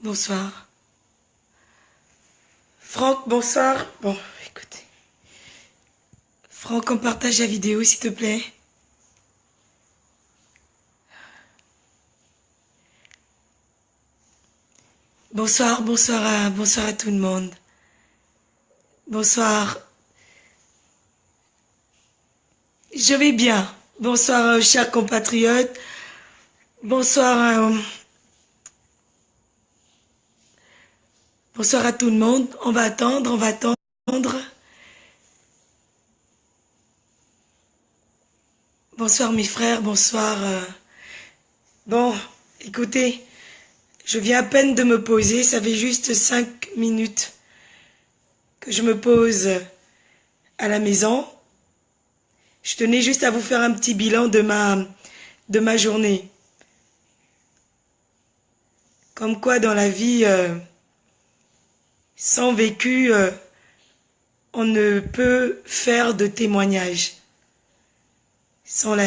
Bonsoir. Franck, bonsoir. Bon, écoutez. Franck, on partage la vidéo, s'il te plaît. Bonsoir, bonsoir à tout le monde. Bonsoir. Je vais bien. Bonsoir, chers compatriotes. Bonsoir, bonsoir à tout le monde. On va attendre, on va attendre. Bonsoir mes frères, bonsoir. Bon, écoutez, je viens à peine de me poser, ça fait juste 5 minutes que je me pose à la maison. Je tenais juste à vous faire un petit bilan de ma journée. Comme quoi dans la vie, sans vécu, on ne peut faire de témoignage. Sans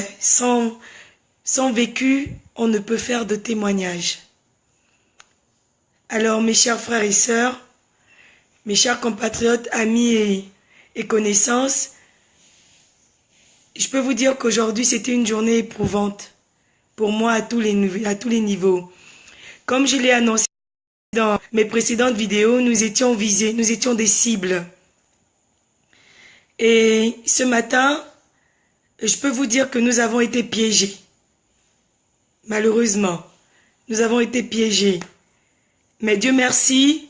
vécu, on ne peut faire de témoignage. Alors mes chers frères et sœurs, mes chers compatriotes, amis et connaissances, je peux vous dire qu'aujourd'hui c'était une journée éprouvante pour moi à tous les niveaux. Comme je l'ai annoncé dans mes précédentes vidéos, nous étions visés, nous étions des cibles. Et ce matin, je peux vous dire que nous avons été piégés. Malheureusement, nous avons été piégés. Mais Dieu merci,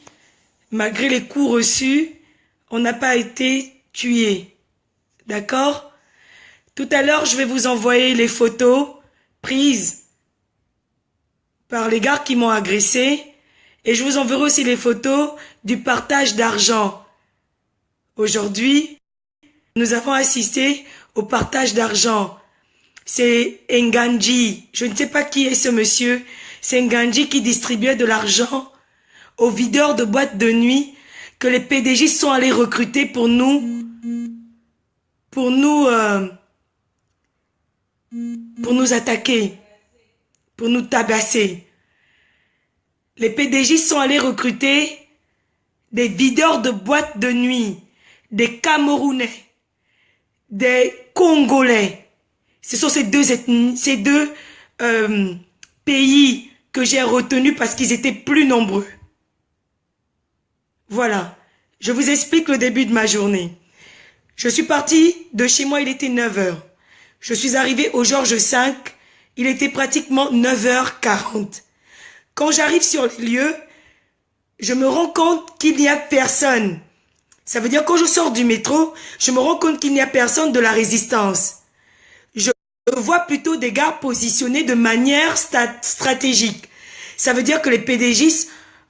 malgré les coups reçus, on n'a pas été tués. D'accord? Tout à l'heure, je vais vous envoyer les photos prises par les gars qui m'ont agressé. Et je vous enverrai aussi les photos du partage d'argent. Aujourd'hui, nous avons assisté au partage d'argent. C'est Nganji. Je ne sais pas qui est ce monsieur. C'est Nganji qui distribuait de l'argent aux videurs de boîtes de nuit que les PDJ sont allés recruter pour nous attaquer, pour nous tabasser. Les PDJ sont allés recruter des videurs de boîtes de nuit, des Camerounais, des Congolais. Ce sont ces deux pays que j'ai retenus parce qu'ils étaient plus nombreux. Voilà, je vous explique le début de ma journée. Je suis partie de chez moi, il était 9 h. Je suis arrivée au Georges V, il était pratiquement 9 h 40. Quand j'arrive sur les lieux, je me rends compte qu'il n'y a personne. Ça veut dire quand je sors du métro, je me rends compte qu'il n'y a personne de la résistance. Je vois plutôt des gars positionnés de manière stratégique. Ça veut dire que les PDJ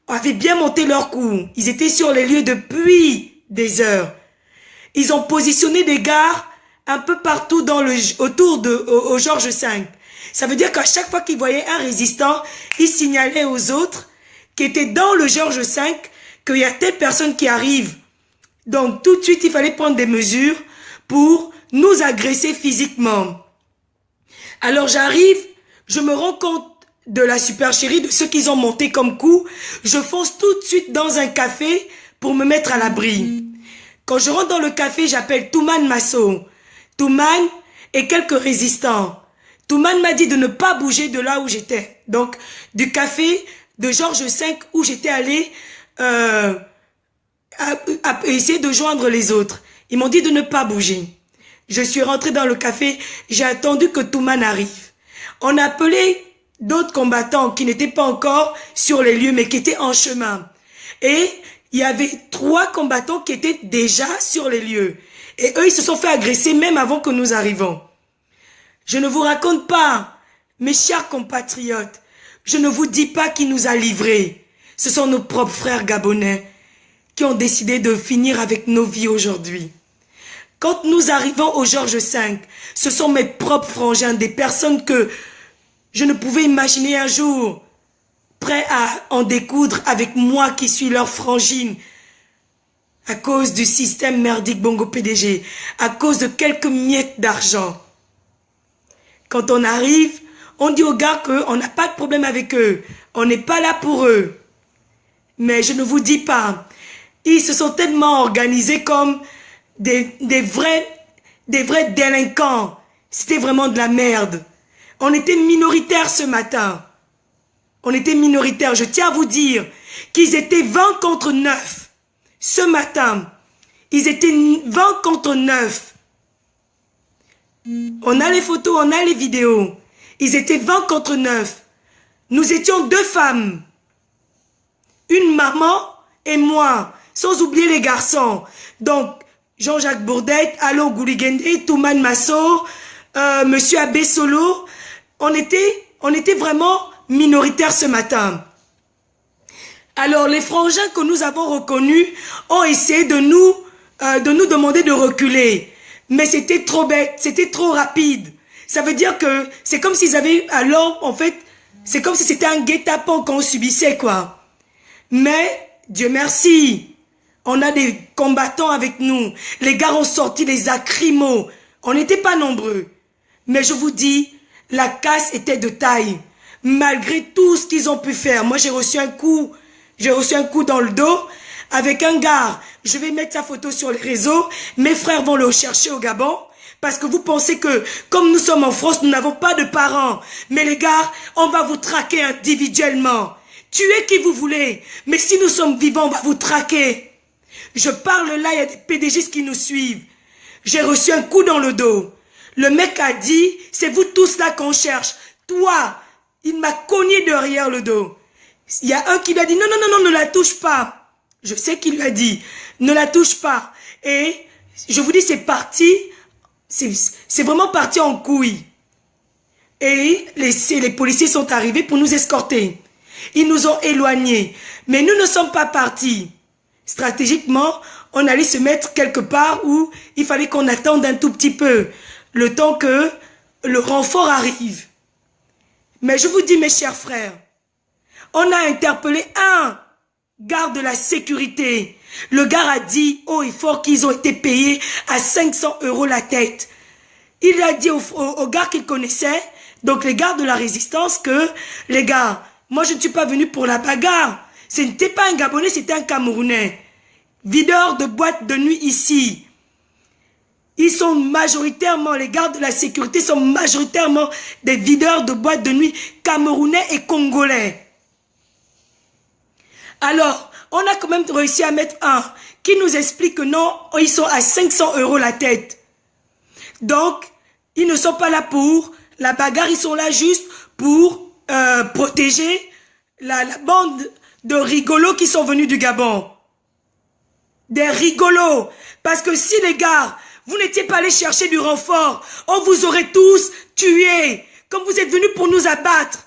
avaient bien monté leur coup. Ils étaient sur les lieux depuis des heures. Ils ont positionné des gars un peu partout au Georges V. Ça veut dire qu'à chaque fois qu'ils voyaient un résistant, ils signalaient aux autres qui étaient dans le Georges V qu'il y a telle personne qui arrive. Donc tout de suite, il fallait prendre des mesures pour nous agresser physiquement. Alors j'arrive, je me rends compte de la supercherie, de ce qu'ils ont monté comme coup. Je fonce tout de suite dans un café pour me mettre à l'abri. Quand je rentre dans le café, j'appelle Touman Masso. Touman et quelques résistants. Touman m'a dit de ne pas bouger de là où j'étais. Donc, du café de Georges V où j'étais allé essayer de joindre les autres. Ils m'ont dit de ne pas bouger. Je suis rentré dans le café, j'ai attendu que Touman arrive. On a appelé d'autres combattants qui n'étaient pas encore sur les lieux, mais qui étaient en chemin. Et il y avait 3 combattants qui étaient déjà sur les lieux. Et eux, ils se sont fait agresser même avant que nous arrivions. Je ne vous raconte pas, mes chers compatriotes, je ne vous dis pas qui nous a livrés. Ce sont nos propres frères gabonais qui ont décidé de finir avec nos vies aujourd'hui. Quand nous arrivons au Georges V, ce sont mes propres frangins, des personnes que je ne pouvais imaginer un jour prêts à en découdre avec moi qui suis leur frangine à cause du système merdique Bongo PDG, à cause de quelques miettes d'argent. Quand on arrive, on dit aux gars qu'on n'a pas de problème avec eux, on n'est pas là pour eux. Mais je ne vous dis pas, ils se sont tellement organisés comme des vrais délinquants. C'était vraiment de la merde. On était minoritaires ce matin. On était minoritaires. Je tiens à vous dire qu'ils étaient 20 contre 9. Ce matin, ils étaient 20 contre 9. On a les photos, on a les vidéos. Ils étaient 20 contre 9. Nous étions 2 femmes. Une maman et moi. Sans oublier les garçons. Donc, Jean-Jacques Bourdette, Allo Gouligende, Touman Masso, Monsieur Abbé Solo. On était vraiment minoritaires ce matin. Alors, les frangins que nous avons reconnus ont essayé de nous demander de reculer. Mais c'était trop bête, c'était trop rapide. Ça veut dire que c'est comme s'ils avaient, alors, en fait, c'est comme si c'était un guet-apens qu'on subissait, quoi. Mais, Dieu merci, on a des combattants avec nous. Les gars ont sorti les lacrymos. On n'était pas nombreux. Mais je vous dis, la casse était de taille. Malgré tout ce qu'ils ont pu faire. Moi, j'ai reçu un coup dans le dos avec un gars. Je vais mettre sa photo sur les réseaux. Mes frères vont le chercher au Gabon. Parce que vous pensez que, comme nous sommes en France, nous n'avons pas de parents. Mais les gars, on va vous traquer individuellement. Tuez qui vous voulez. Mais si nous sommes vivants, on va vous traquer. Je parle là, il y a des PDGistes qui nous suivent. J'ai reçu un coup dans le dos. Le mec a dit, c'est vous tous là qu'on cherche. Toi, il m'a cogné derrière le dos. Il y a un qui lui a dit, non, non, non, non, ne la touche pas. Je sais qu'il lui a dit, ne la touche pas. Et je vous dis, c'est parti, c'est vraiment parti en couille. Et les policiers sont arrivés pour nous escorter. Ils nous ont éloignés. Mais nous ne sommes pas partis. Stratégiquement, on allait se mettre quelque part où il fallait qu'on attende un tout petit peu. Le temps que le renfort arrive. Mais je vous dis, mes chers frères, on a interpellé un garde de la sécurité. Le gars a dit haut et fort qu'ils ont été payés à 500 € la tête. Il a dit aux gars qu'il connaissait, donc les gardes de la résistance, que les gars, moi je ne suis pas venu pour la bagarre. Ce n'était pas un Gabonais, c'était un Camerounais. Videur de boîte de nuit ici. Ils sont majoritairement, les gardes de la sécurité sont majoritairement des videurs de boîtes de nuit camerounais et congolais. Alors, on a quand même réussi à mettre un qui nous explique que non, ils sont à 500 € la tête. Donc, ils ne sont pas là pour la bagarre, ils sont là juste pour protéger la bande de rigolos qui sont venus du Gabon. Des rigolos. Parce que si les gars, vous n'étiez pas allés chercher du renfort, on vous aurait tous tués, comme vous êtes venus pour nous abattre.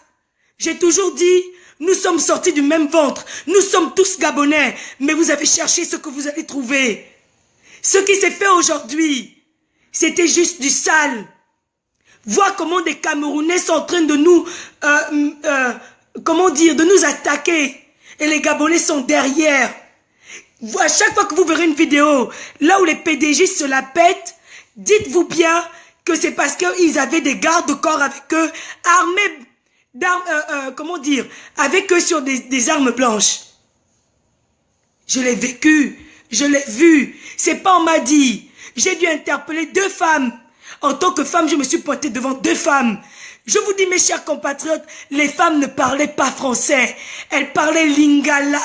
J'ai toujours dit, nous sommes sortis du même ventre, nous sommes tous Gabonais, mais vous avez cherché ce que vous allez trouver. Ce qui s'est fait aujourd'hui, c'était juste du sale. Voir comment des Camerounais sont en train de nous, de nous attaquer, et les Gabonais sont derrière. À chaque fois que vous verrez une vidéo, là où les PDG se la pètent, dites-vous bien que c'est parce qu'ils avaient des gardes-corps avec eux, armés d'armes, avec eux sur des armes blanches. Je l'ai vécu, je l'ai vu, c'est pas on m'a dit. J'ai dû interpeller 2 femmes. En tant que femme, je me suis pointée devant 2 femmes. Je vous dis, mes chers compatriotes, les femmes ne parlaient pas français, elles parlaient lingala.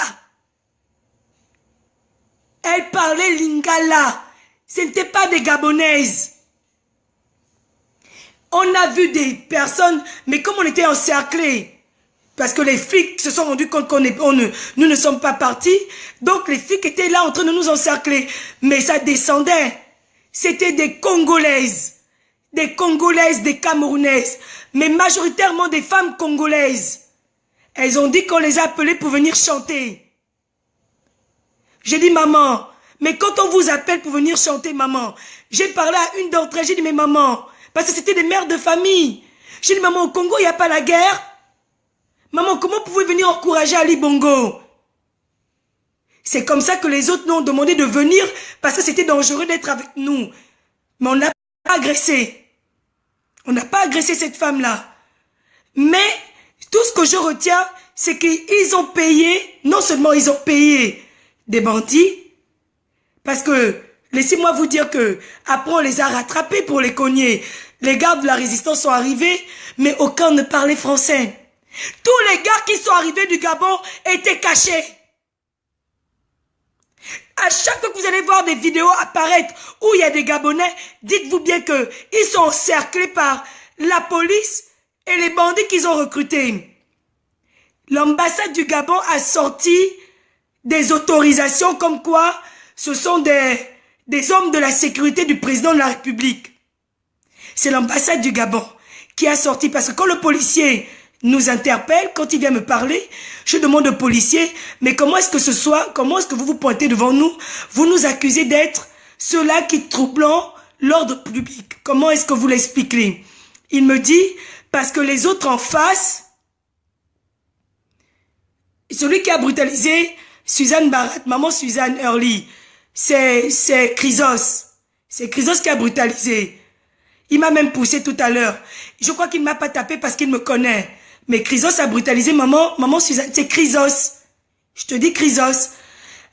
Elles parlaient lingala. Ce n'étaient pas des Gabonaises. On a vu des personnes, mais comme on était encerclés, parce que les flics se sont rendus compte nous ne sommes pas partis, donc les flics étaient là en train de nous encercler. Mais ça descendait. C'était des Congolaises, des Camerounaises, mais majoritairement des femmes congolaises. Elles ont dit qu'on les a appelées pour venir chanter. J'ai dit, maman, mais quand on vous appelle pour venir chanter, maman, j'ai parlé à une d'entre elles, j'ai dit, mais maman, parce que c'était des mères de famille. J'ai dit, maman, au Congo, il n'y a pas la guerre. Maman, comment pouvez vous venir encourager Ali Bongo? C'est comme ça que les autres nous ont demandé de venir, parce que c'était dangereux d'être avec nous. Mais on n'a pas agressé. On n'a pas agressé cette femme-là. Mais tout ce que je retiens, c'est qu'ils ont payé, non seulement ils ont payé des bandits, parce que, laissez-moi vous dire que, après on les a rattrapés pour les cogner. Les gardes de la résistance sont arrivés, mais aucun ne parlait français. Tous les gars qui sont arrivés du Gabon étaient cachés. À chaque fois que vous allez voir des vidéos apparaître où il y a des Gabonais, dites-vous bien que ils sont encerclés par la police et les bandits qu'ils ont recrutés. L'ambassade du Gabon a sorti des autorisations comme quoi ce sont des hommes de la sécurité du président de la République. C'est l'ambassade du Gabon qui a sorti, parce que quand le policier nous interpelle, quand il vient me parler, je demande au policier, mais comment est-ce que vous vous pointez devant nous? Vous nous accusez d'être ceux-là qui troublent l'ordre public. Comment est-ce que vous l'expliquez? Il me dit, parce que les autres en face, celui qui a brutalisé Suzanne Barat, maman Suzanne Hurley, c'est Chrysos. C'est Chrysos qui a brutalisé. Il m'a même poussé tout à l'heure. Je crois qu'il ne m'a pas tapé parce qu'il me connaît. Mais Chrysos a brutalisé maman Suzanne. C'est Chrysos. Je te dis Chrysos.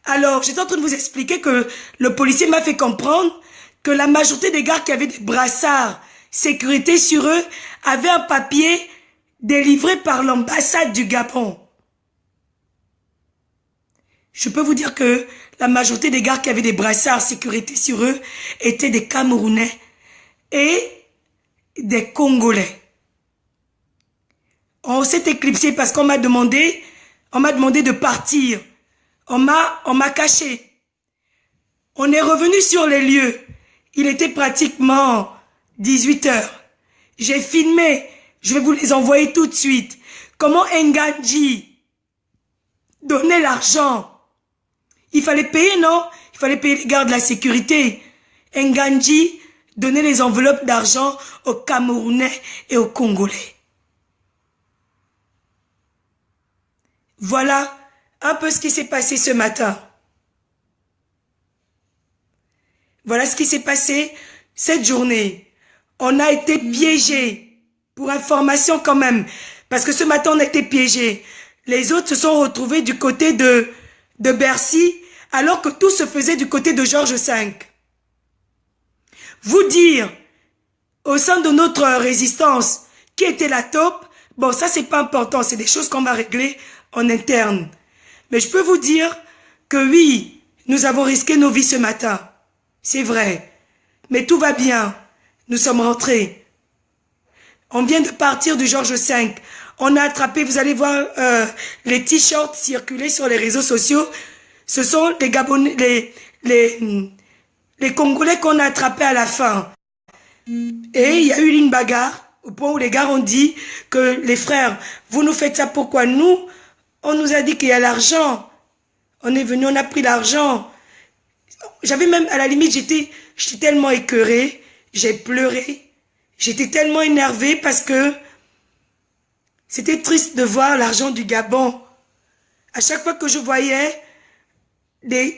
Alors, j'étais en train de vous expliquer que le policier m'a fait comprendre que la majorité des gars qui avaient des brassards sécurité sur eux avaient un papier délivré par l'ambassade du Gabon. Je peux vous dire que la majorité des gars qui avaient des brassards sécurité sur eux étaient des Camerounais et des Congolais. On s'est éclipsé parce qu'on m'a demandé de partir. On m'a caché. On est revenu sur les lieux. Il était pratiquement 18 heures. J'ai filmé. Je vais vous les envoyer tout de suite. Comment Nganji donnait l'argent. Il fallait payer, non? Il fallait payer les gardes de la sécurité. Nganji donnait les enveloppes d'argent aux Camerounais et aux Congolais. Voilà un peu ce qui s'est passé ce matin. Voilà ce qui s'est passé cette journée. On a été piégés. Pour information quand même. Parce que ce matin, on a été piégés. Les autres se sont retrouvés du côté de Bercy, alors que tout se faisait du côté de Georges V. Vous dire, au sein de notre résistance, qui était la taupe, bon, ça c'est pas important, c'est des choses qu'on va régler en interne. Mais je peux vous dire que oui, nous avons risqué nos vies ce matin. C'est vrai. Mais tout va bien. Nous sommes rentrés. On vient de partir du Georges V. On a attrapé, vous allez voir les t-shirts circuler sur les réseaux sociaux. Ce sont les Gabonais, les Congolais qu'on a attrapés à la fin. Et il y a eu une bagarre au point où les gars ont dit que les frères, vous nous faites ça pourquoi? Nous, on nous a dit qu'il y a l'argent. On est venu, on a pris l'argent. J'avais même, à la limite, j'étais tellement écœurée, j'ai pleuré. J'étais tellement énervée parce que c'était triste de voir l'argent du Gabon. À chaque fois que je voyais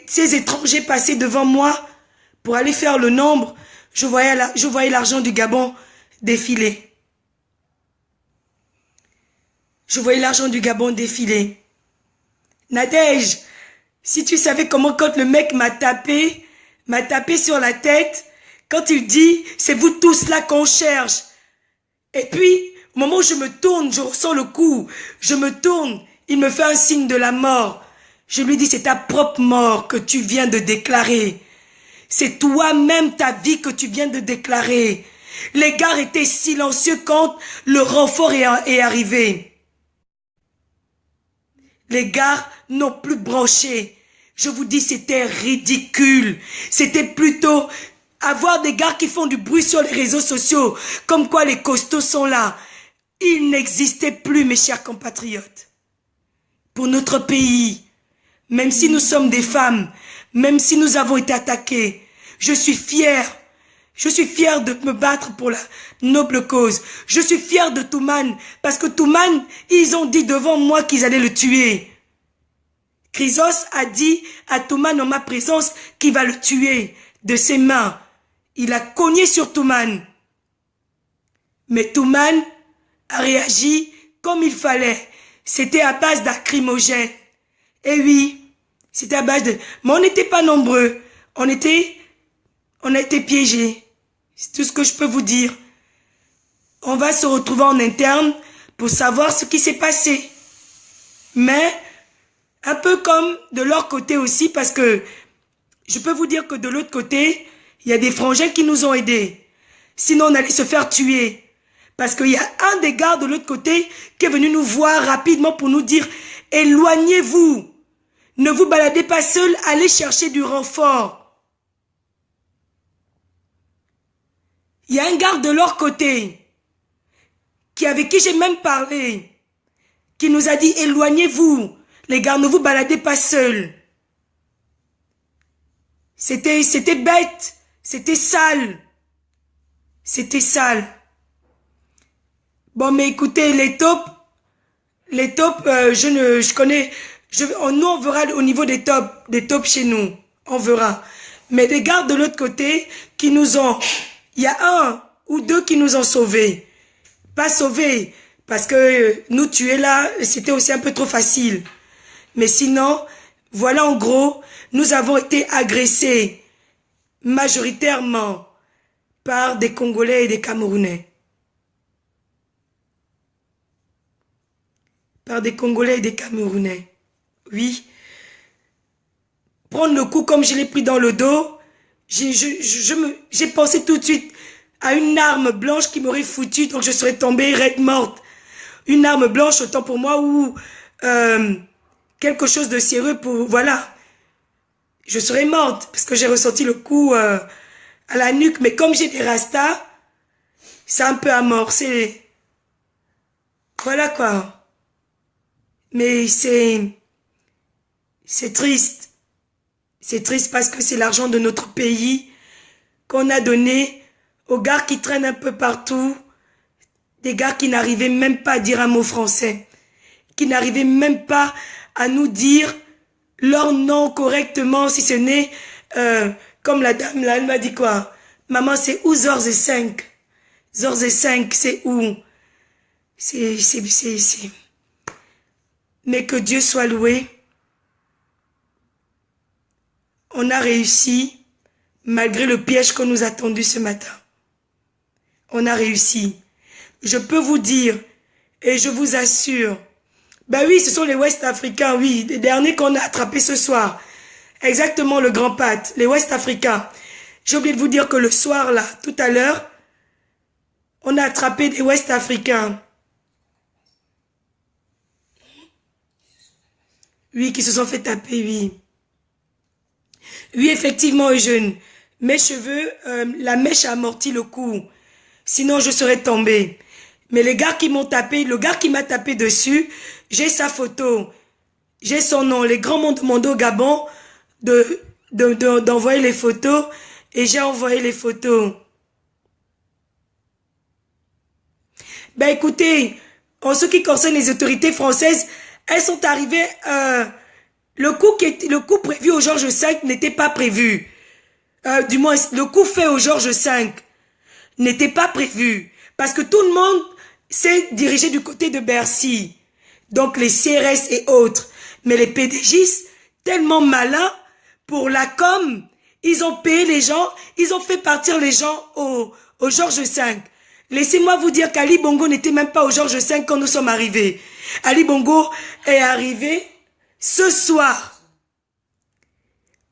ces étrangers passer devant moi pour aller faire le nombre, je voyais l'argent du Gabon défiler. Je voyais l'argent du Gabon défiler. Nadège, si tu savais comment quand le mec m'a tapé sur la tête, quand il dit, c'est vous tous là qu'on cherche. Et puis, au moment où je me tourne, je ressens le coup, je me tourne, il me fait un signe de la mort. Je lui dis, c'est ta propre mort que tu viens de déclarer. C'est toi-même ta vie que tu viens de déclarer. Les gars étaient silencieux quand le renfort est arrivé. Les gars n'ont plus branché. Je vous dis, c'était ridicule. C'était plutôt avoir des gars qui font du bruit sur les réseaux sociaux, comme quoi les costauds sont là. Ils n'existaient plus, mes chers compatriotes. Pour notre pays, Même si nous sommes des femmes, même si nous avons été attaqués, je suis fière. Je suis fière de me battre pour la noble cause. Je suis fière de Toumane, parce que Toumane, ils ont dit devant moi qu'ils allaient le tuer. Chrysos a dit à Toumane en ma présence qu'il va le tuer de ses mains. Il a cogné sur Toumane. Mais Toumane a réagi comme il fallait. C'était à base d'acrymogène. Et oui, c'était à base de... Mais on n'était pas nombreux. On a été piégés. C'est tout ce que je peux vous dire. On va se retrouver en interne pour savoir ce qui s'est passé. Mais, un peu comme de leur côté aussi, parce que je peux vous dire que de l'autre côté, il y a des frangins qui nous ont aidés. Sinon, on allait se faire tuer. Parce qu'il y a un des gars de l'autre côté qui est venu nous voir rapidement pour nous dire « Éloignez-vous. Ne vous baladez pas seul, allez chercher du renfort. » Il y a un gars de leur côté avec qui j'ai même parlé, qui nous a dit « Éloignez-vous. Les gars, ne vous baladez pas seuls. » C'était bête. C'était sale. C'était sale. Bon, mais écoutez, les taupes, je connais, nous on verra au niveau des taupes chez nous, on verra. Mais des gardes de l'autre côté qui nous ont, il y a un ou deux qui nous ont sauvés. Pas sauvés, parce que nous tuer là, c'était aussi un peu trop facile. Mais sinon, voilà en gros, nous avons été agressés majoritairement par des Congolais et des Camerounais. Par des Congolais et des Camerounais. Oui. Prendre le coup comme je l'ai pris dans le dos, j'ai pensé tout de suite à une arme blanche qui m'aurait foutu, donc je serais tombée raide morte. Une arme blanche, autant pour moi, ou quelque chose de sérieux pour... Voilà. Je serais morte, parce que j'ai ressenti le coup à la nuque. Mais comme j'ai des rastas, c'est un peu amorcé. Voilà quoi. Mais c'est triste. C'est triste parce que c'est l'argent de notre pays qu'on a donné aux gars qui traînent un peu partout. Des gars qui n'arrivaient même pas à dire un mot français. Qui n'arrivaient même pas à nous dire leur nom correctement, si ce n'est, comme la dame là, elle m'a dit quoi? Maman, c'est où Zorze 5? Zorze 5, c'est où? Mais que Dieu soit loué. On a réussi, malgré le piège qu'on nous a tendu ce matin. On a réussi. Je peux vous dire, et je vous assure, ben oui, ce sont les Ouest-Africains, oui, les derniers qu'on a attrapés ce soir. Exactement, le grand pâte, les Ouest-Africains. J'ai oublié de vous dire que le soir, là, tout à l'heure, on a attrapé des Ouest-Africains. Oui, qui se sont fait taper, oui. Oui, effectivement, Eugène. Mes cheveux, la mèche a amorti le coup. Sinon, je serais tombée. Mais les gars qui m'ont tapé, le gars qui m'a tapé dessus, j'ai sa photo. J'ai son nom. Les grands m'ont demandé au Gabon d'envoyer les photos. Et j'ai envoyé les photos. Ben écoutez, en ce qui concerne les autorités françaises, elles sont arrivées... le coup prévu au Georges V n'était pas prévu. Du moins, le coup fait au Georges V n'était pas prévu. Parce que tout le monde s'est dirigé du côté de Bercy. Donc les CRS et autres. Mais les PDGistes, tellement malins, pour la com, ils ont payé les gens, ils ont fait partir les gens au Georges V. Laissez-moi vous dire qu'Ali Bongo n'était même pas au Georges V quand nous sommes arrivés. Ali Bongo est arrivé ce soir.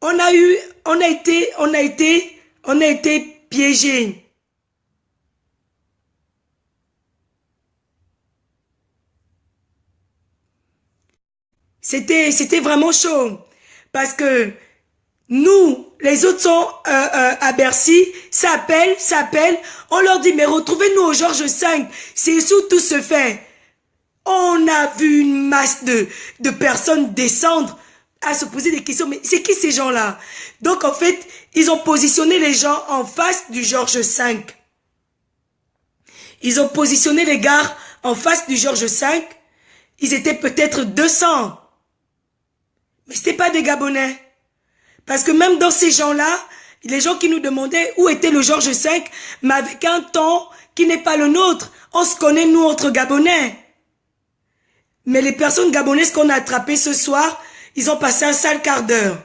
On a été piégés. C'était vraiment chaud. Parce que nous, les autres sont à Bercy, s'appellent, on leur dit, mais retrouvez-nous au Georges V. C'est où tout se fait. On a vu une masse de personnes descendre à se poser des questions. Mais c'est qui ces gens-là? Donc, en fait, ils ont positionné les gens en face du Georges V. Ils ont positionné les gars en face du Georges V. Ils étaient peut-être 200. Mais c'était pas des Gabonais. Parce que même dans ces gens-là, les gens qui nous demandaient où était le Georges V, mais avec un ton qui n'est pas le nôtre. On se connaît, nous, entre Gabonais. Mais les personnes gabonaises qu'on a attrapées ce soir, ils ont passé un sale quart d'heure.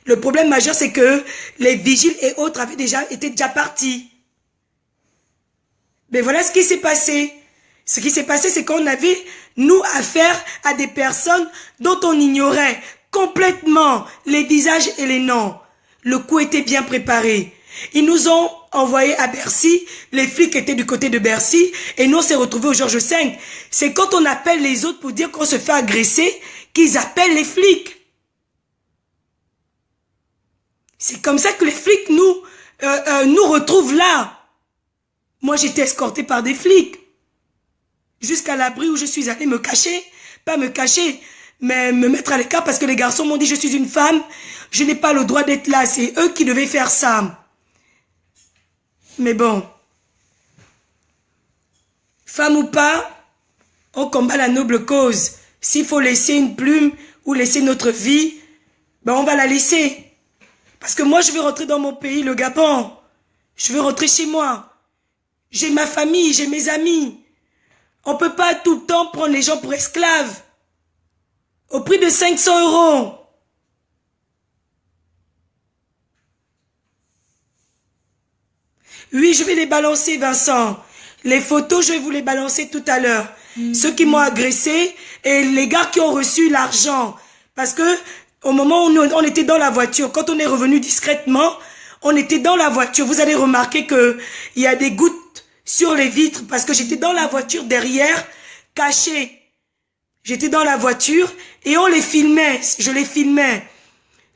Le problème majeur, c'est que les vigiles et autres étaient déjà partis. Mais voilà ce qui s'est passé. Ce qui s'est passé, c'est qu'on avait, nous, affaire à des personnes dont on ignorait complètement les visages et les noms. Le coup était bien préparé. Ils nous ont envoyés à Bercy, les flics étaient du côté de Bercy, et nous on s'est retrouvés au Georges V. C'est quand on appelle les autres pour dire qu'on se fait agresser, qu'ils appellent les flics. C'est comme ça que les flics nous retrouvent là. Moi j'étais escortée par des flics. Jusqu'à l'abri où je suis allée me cacher, pas me cacher, mais me mettre à l'écart parce que les garçons m'ont dit je suis une femme, je n'ai pas le droit d'être là, c'est eux qui devaient faire ça. Mais bon, femme ou pas, on combat la noble cause. S'il faut laisser une plume ou laisser notre vie, ben on va la laisser. Parce que moi je veux rentrer dans mon pays, le Gabon. Je veux rentrer chez moi. J'ai ma famille, j'ai mes amis. On ne peut pas tout le temps prendre les gens pour esclaves. Au prix de 500 €. Oui, je vais les balancer, Vincent. Les photos, je vais vous les balancer tout à l'heure. Ceux qui m'ont agressé et les gars qui ont reçu l'argent. Parce que au moment où on était dans la voiture, quand on est revenu discrètement, on était dans la voiture. Vous allez remarquer que il y a des gouttes sur les vitres parce que j'étais dans la voiture derrière, cachée. J'étais dans la voiture et on les filmait. Je les filmais.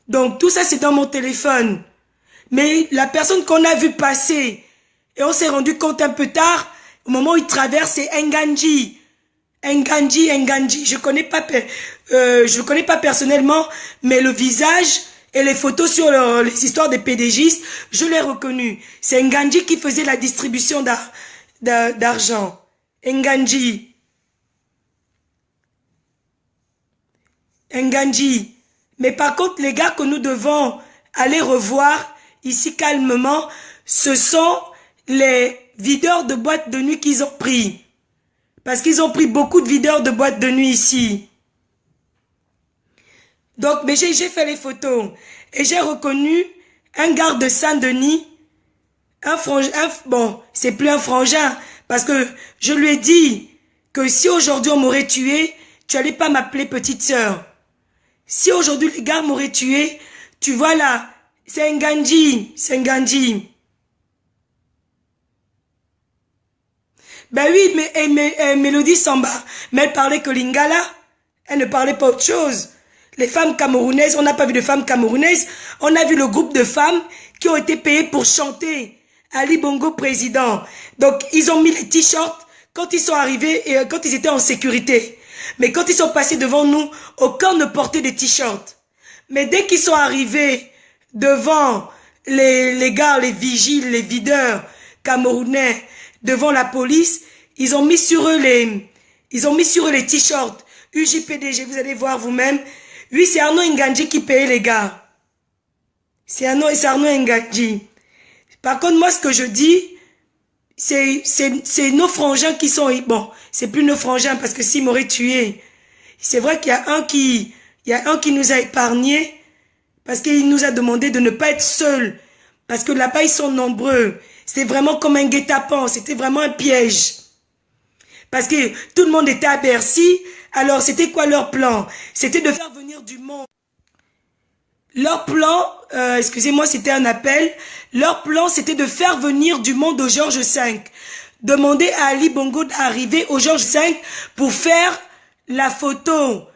Donc tout ça, c'est dans mon téléphone. Mais la personne qu'on a vu passer, et on s'est rendu compte un peu tard, au moment où il traverse, c'est Nganji. Nganji. Je connais pas personnellement, mais le visage et les photos sur les histoires des PDGistes, je l'ai reconnu. C'est Nganji qui faisait la distribution d'argent. Nganji. Mais par contre, les gars que nous devons aller revoir ici calmement, ce sont les videurs de boîtes de nuit qu'ils ont pris. Parce qu'ils ont pris beaucoup de videurs de boîtes de nuit ici. Donc, mais j'ai fait les photos. Et j'ai reconnu un garde de Saint-Denis, bon, c'est plus un frangin, parce que je lui ai dit que si aujourd'hui on m'aurait tué, tu allais pas m'appeler petite sœur. Si aujourd'hui les gars m'auraient tué, tu vois là, c'est Nganji. Ben oui, mais Mélodie Samba, mais elle parlait que lingala, elle ne parlait pas autre chose. Les femmes camerounaises, on n'a pas vu de femmes camerounaises, on a vu le groupe de femmes qui ont été payées pour chanter Ali Bongo président. Donc ils ont mis les t-shirts quand ils sont arrivés et quand ils étaient en sécurité. Mais quand ils sont passés devant nous, aucun ne portait de t-shirts. Mais dès qu'ils sont arrivés devant les gars, les vigiles, les videurs camerounais, devant la police, ils ont mis sur eux les t-shirts. UJPDG, vous allez voir vous-même. Oui, c'est Arnaud Nganji qui payait les gars. C'est Arnaud Nganji. Par contre, moi, ce que je dis, c'est nos frangins qui sont... Bon, c'est plus nos frangins parce que s'ils m'auraient tué, c'est vrai qu'il y a un qui nous a épargnés parce qu'il nous a demandé de ne pas être seuls. Parce que là-bas, ils sont nombreux. C'était vraiment comme un guet-apens. C'était vraiment un piège. Parce que tout le monde était à Bercy. Alors, c'était quoi leur plan? C'était de faire venir du monde. Leur plan, excusez-moi, c'était un appel. Leur plan, c'était de faire venir du monde au Georges V. Demander à Ali Bongo d'arriver au Georges V pour faire la photo.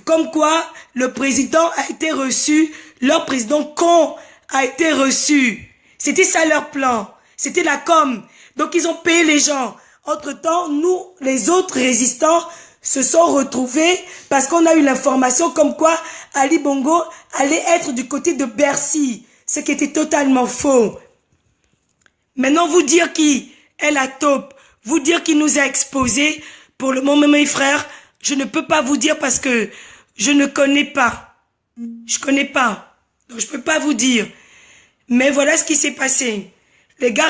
Comme quoi, le président a été reçu, leur président con a été reçu. C'était ça leur plan. C'était la com. Donc, ils ont payé les gens. Entre-temps, nous, les autres résistants, se sont retrouvés parce qu'on a eu l'information comme quoi Ali Bongo allait être du côté de Bercy, ce qui était totalement faux. Maintenant, vous dire qui est la taupe, vous dire qui nous a exposés, pour le moment, mes frères, je ne peux pas vous dire parce que je ne connais pas. Je connais pas. Donc, je peux pas vous dire. Mais voilà ce qui s'est passé. Les gars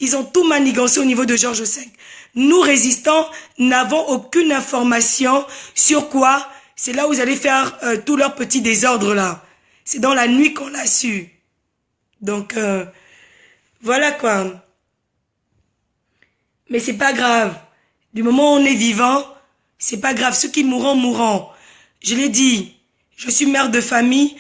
ils ont tout manigancé au niveau de Georges V. Nous, résistants, n'avons aucune information sur quoi. C'est là où vous allez faire tout leur petit désordre là. C'est dans la nuit qu'on l'a su. Donc, voilà quoi. Mais c'est pas grave. Du moment où on est vivant, c'est pas grave. Ceux qui mourront, mourront. Je l'ai dit, je suis mère de famille,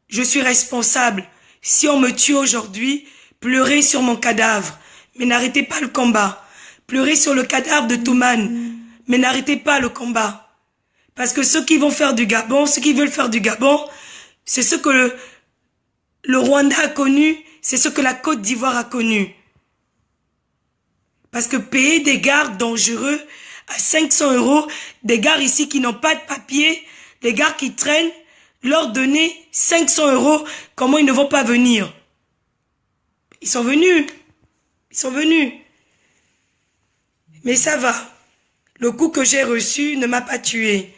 je suis responsable. Si on me tue aujourd'hui, pleurez sur mon cadavre, mais n'arrêtez pas le combat. Pleurez sur le cadavre de Toumane, mais n'arrêtez pas le combat. Parce que ceux qui vont faire du Gabon, ceux qui veulent faire du Gabon, c'est ce que le Rwanda a connu, c'est ce que la Côte d'Ivoire a connu. Parce que payer des gardes dangereux à 500 €, des gardes ici qui n'ont pas de papier, des gardes qui traînent, leur donner 500 €, comment ils ne vont pas venir? Ils sont venus. Ils sont venus. Mais ça va. Le coup que j'ai reçu ne m'a pas tué.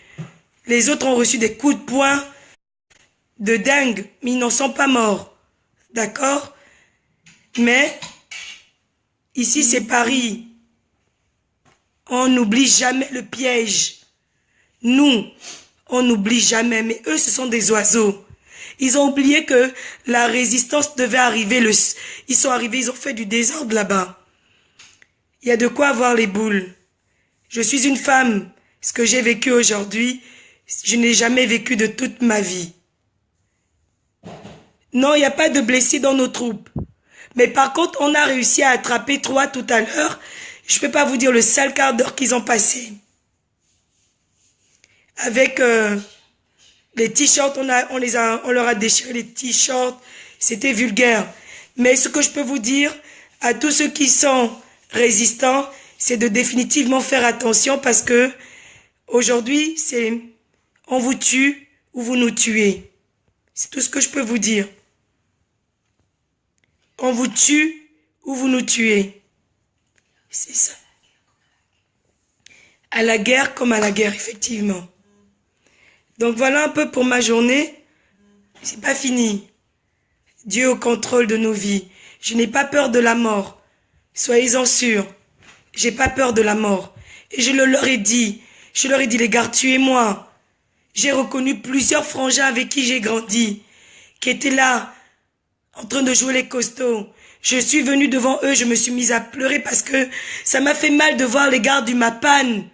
Les autres ont reçu des coups de poing de dingue, mais ils n'en sont pas morts. D'accord? Mais ici, c'est Paris. On n'oublie jamais le piège. Nous, on n'oublie jamais, mais eux, ce sont des oiseaux. Ils ont oublié que la résistance devait arriver. Ils sont arrivés, ils ont fait du désordre là-bas. Il y a de quoi avoir les boules. Je suis une femme. Ce que j'ai vécu aujourd'hui, je n'ai jamais vécu de toute ma vie. Non, il n'y a pas de blessés dans nos troupes. Mais par contre, on a réussi à attraper 3 tout à l'heure. Je ne peux pas vous dire le sale quart d'heure qu'ils ont passé. Avec les t-shirts, on leur a déchiré les t-shirts. C'était vulgaire. Mais ce que je peux vous dire à tous ceux qui sont résistants, c'est de définitivement faire attention parce que aujourd'hui, c'est on vous tue ou vous nous tuez. C'est tout ce que je peux vous dire. On vous tue ou vous nous tuez. C'est ça. À la guerre comme à la guerre, effectivement. Donc voilà un peu pour ma journée. C'est pas fini. Dieu au contrôle de nos vies. Je n'ai pas peur de la mort. Soyez-en sûrs. J'ai pas peur de la mort. Et je leur ai dit. Je leur ai dit, les gars, tuez-moi. J'ai reconnu plusieurs frangins avec qui j'ai grandi, qui étaient là, en train de jouer les costauds. Je suis venue devant eux, je me suis mise à pleurer parce que ça m'a fait mal de voir les gardes du Mapan.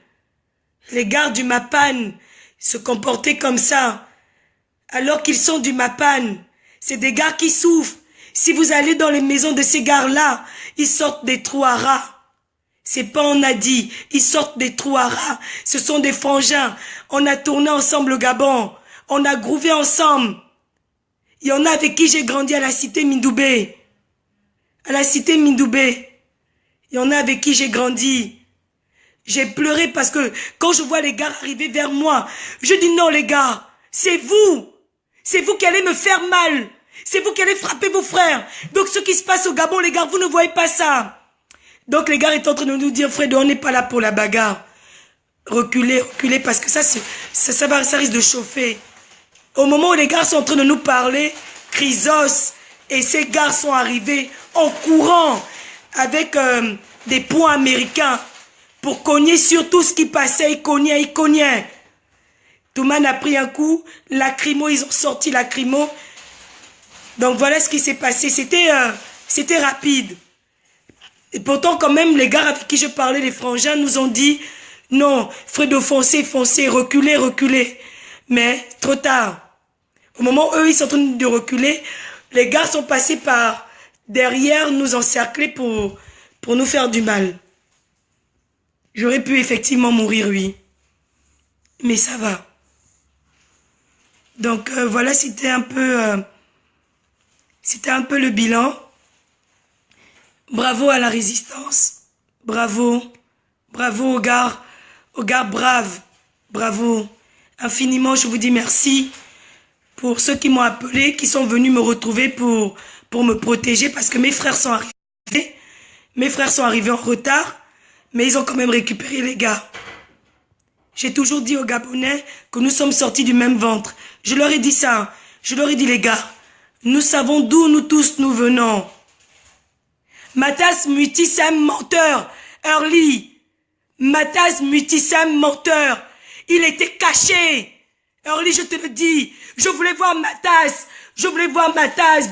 Les gardes du Mapan se comporter comme ça, alors qu'ils sont du Mapan. C'est des gars qui souffrent. Si vous allez dans les maisons de ces gars-là, ils sortent des trous à rats. C'est pas on a dit, ils sortent des trous à rats. Ce sont des frangins. On a tourné ensemble au Gabon. On a grouvé ensemble. Il y en a avec qui j'ai grandi à la cité Mindoubé. À la cité Mindoubé. Il y en a avec qui j'ai grandi. J'ai pleuré parce que quand je vois les gars arriver vers moi, je dis non les gars, c'est vous. C'est vous qui allez me faire mal. C'est vous qui allez frapper vos frères. Donc ce qui se passe au Gabon, les gars, vous ne voyez pas ça. Donc les gars étaient en train de nous dire, Fredo, on n'est pas là pour la bagarre. Reculez, reculez, parce que ça risque de chauffer. Au moment où les gars sont en train de nous parler, Chrysos et ses gars sont arrivés en courant avec des poings américains pour cogner sur tout ce qui passait. Ils cognaient. Toumane a pris un coup, lacrymo, ils ont sorti lacrymo. Donc voilà ce qui s'est passé. C'était rapide. Et pourtant, quand même, les gars avec qui je parlais, les frangins, nous ont dit non, Fredo, foncez, reculez, reculez. Mais trop tard. Au moment où eux, ils sont en train de reculer, les gars sont passés par derrière, nous encercler pour nous faire du mal. J'aurais pu effectivement mourir, oui. Mais ça va. Donc voilà, c'était un peu le bilan. Bravo à la résistance. Bravo. Bravo aux gars braves, bravo. Infiniment, je vous dis merci pour ceux qui m'ont appelé, qui sont venus me retrouver pour me protéger parce que mes frères sont arrivés. Mes frères sont arrivés en retard, mais ils ont quand même récupéré les gars. J'ai toujours dit aux Gabonais que nous sommes sortis du même ventre. Je leur ai dit ça. Je leur ai dit, les gars, nous savons d'où nous tous nous venons. Matas Mutisam menteur. Early. Matas Mutisam menteur. Il était caché. Early, je te le dis. Je voulais voir Matas. Je voulais voir Matas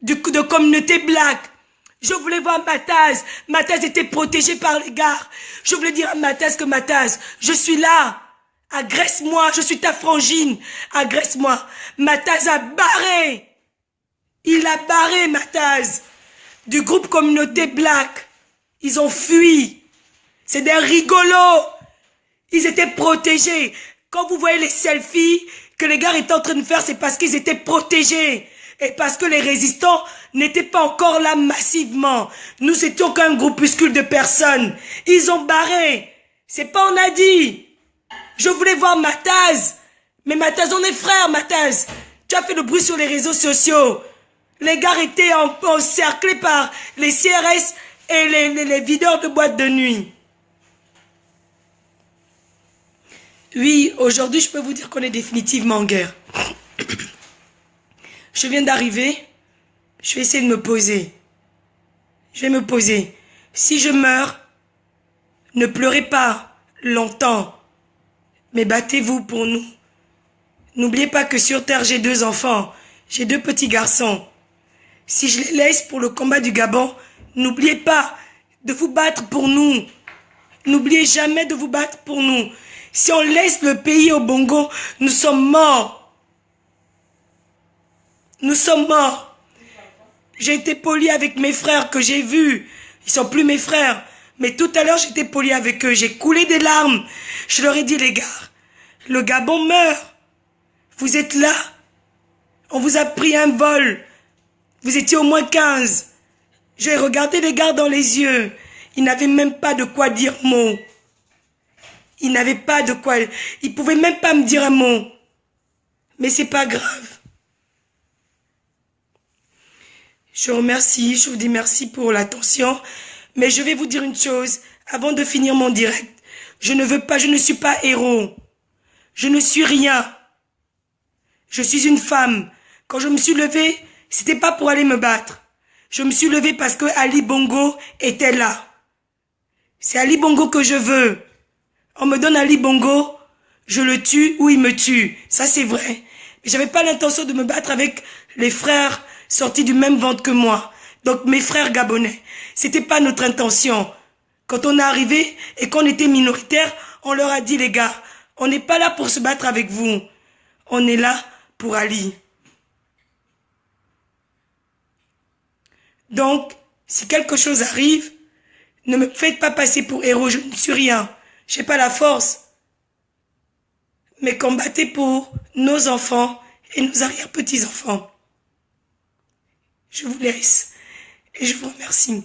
de communauté black. Je voulais voir Matas. Matas était protégé par les gars. Je voulais dire à Matas que Matas, je suis là. Agresse-moi, je suis ta frangine. Agresse-moi. Matas a barré. Il a barré Matas du groupe communauté black. Ils ont fui. C'est des rigolos. Ils étaient protégés. Quand vous voyez les selfies que les gars étaient en train de faire, c'est parce qu'ils étaient protégés. Et parce que les résistants n'étaient pas encore là massivement. Nous étions qu'un groupuscule de personnes. Ils ont barré. C'est pas on a dit. Je voulais voir Matas. Mais Matas, on est frères, Matas. Tu as fait le bruit sur les réseaux sociaux. Les gars étaient encerclés par les CRS et les videurs de boîtes de nuit. Oui, aujourd'hui, je peux vous dire qu'on est définitivement en guerre. Je viens d'arriver. Je vais essayer de me poser. Je vais me poser. Si je meurs, ne pleurez pas longtemps, mais battez-vous pour nous. N'oubliez pas que sur Terre, j'ai 2 enfants. J'ai 2 petits garçons. Si je les laisse pour le combat du Gabon, n'oubliez pas de vous battre pour nous. N'oubliez jamais de vous battre pour nous. Si on laisse le pays au Bongo, nous sommes morts. Nous sommes morts. J'ai été poli avec mes frères que j'ai vus. Ils sont plus mes frères. Mais tout à l'heure, j'étais poli avec eux. J'ai coulé des larmes. Je leur ai dit, les gars, le Gabon meurt. Vous êtes là. On vous a pris un vol. Vous étiez au moins 15. J'ai regardé les gars dans les yeux. Ils n'avaient même pas de quoi dire mot. Ils n'avaient pas de quoi... Ils pouvaient même pas me dire un mot. Mais c'est pas grave. Je vous remercie. Je vous dis merci pour l'attention. Mais je vais vous dire une chose. Avant de finir mon direct. Je ne suis pas héros. Je ne suis rien. Je suis une femme. Quand je me suis levée, c'était pas pour aller me battre. Je me suis levée parce que Ali Bongo était là. C'est Ali Bongo que je veux. On me donne Ali Bongo, je le tue ou il me tue. Ça, c'est vrai. Mais j'avais pas l'intention de me battre avec les frères sortis du même ventre que moi. Donc, mes frères gabonais. C'était pas notre intention. Quand on est arrivé et qu'on était minoritaire, on leur a dit, les gars, on n'est pas là pour se battre avec vous. On est là pour Ali. Donc, si quelque chose arrive, ne me faites pas passer pour héros, je ne suis rien. Je n'ai pas la force. Mais combattez pour nos enfants et nos arrière-petits-enfants. Je vous laisse et je vous remercie.